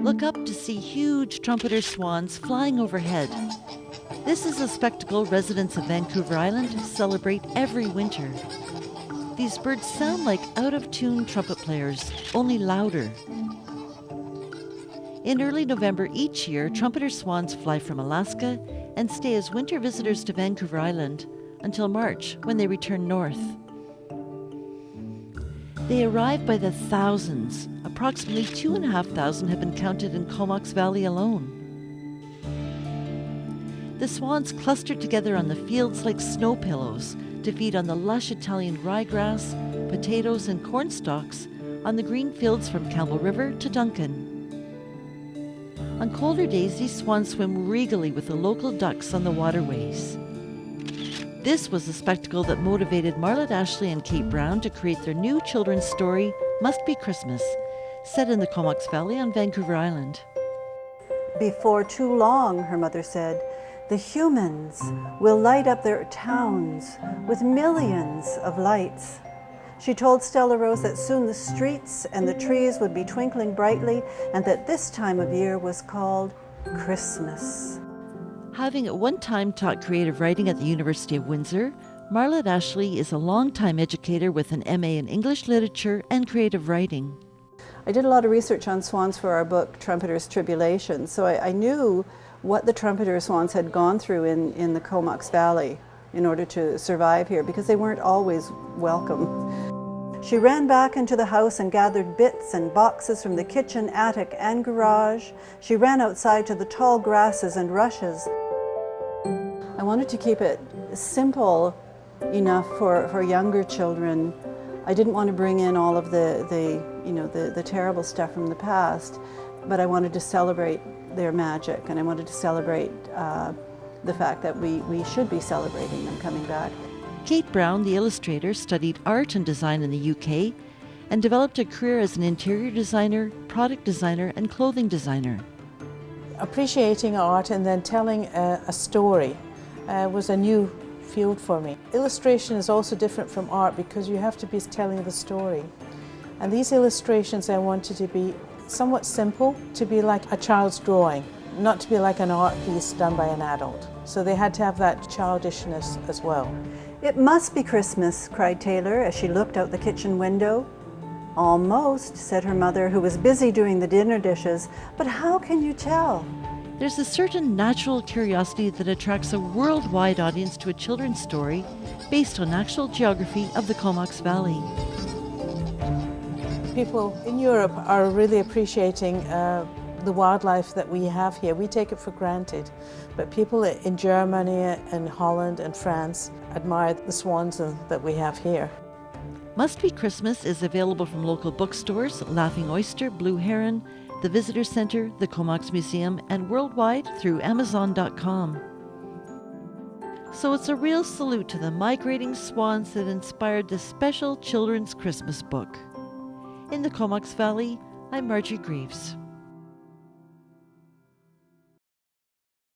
Look up to see huge trumpeter swans flying overhead. This is a spectacle residents of Vancouver Island celebrate every winter. These birds sound like out-of-tune trumpet players, only louder. In early November each year, trumpeter swans fly from Alaska and stay as winter visitors to Vancouver Island until March, when they return north. They arrive by the thousands. Approximately 2,500 have been counted in Comox Valley alone. The swans cluster together on the fields like snow pillows to feed on the lush Italian ryegrass, potatoes, and corn stalks on the green fields from Campbell River to Duncan. On colder days, these swans swim regally with the local ducks on the waterways. This was the spectacle that motivated Marlette Ashley and Kate Brown to create their new children's story, Must Be Christmas, set in the Comox Valley on Vancouver Island. Before too long, her mother said, the humans will light up their towns with millions of lights. She told Stella Rose that soon the streets and the trees would be twinkling brightly and that this time of year was called Christmas. Having at one time taught creative writing at the University of Windsor, Marlette Ashley is a longtime educator with an MA in English Literature and Creative Writing. I did a lot of research on swans for our book, Trumpeter's Tribulation, so I knew what the trumpeter swans had gone through in the Comox Valley in order to survive here, because they weren't always welcome. She ran back into the house and gathered bits and boxes from the kitchen, attic, and garage. She ran outside to the tall grasses and rushes. I wanted to keep it simple enough for younger children. I didn't want to bring in all of the terrible stuff from the past, but I wanted to celebrate their magic, and I wanted to celebrate the fact that we should be celebrating them coming back. Kate Brown, the illustrator, studied art and design in the UK and developed a career as an interior designer, product designer, and clothing designer. Appreciating art and then telling a story was a new field for me. Illustration is also different from art because you have to be telling the story. And these illustrations I wanted to be somewhat simple, to be like a child's drawing, not to be like an art piece done by an adult. So they had to have that childishness as well. It must be Christmas, cried Taylor as she looked out the kitchen window. Almost, said her mother, who was busy doing the dinner dishes, but how can you tell? There's a certain natural curiosity that attracts a worldwide audience to a children's story based on actual geography of the Comox Valley. People in Europe are really appreciating the wildlife that we have here. We take it for granted, but people in Germany and Holland and France admire the swans that we have here. Must Be Christmas is available from local bookstores, Laughing Oyster, Blue Heron, the Visitor Center, the Comox Museum, and worldwide through Amazon.com. So it's a real salute to the migrating swans that inspired this special children's Christmas book. In the Comox Valley, I'm Marjorie Greaves.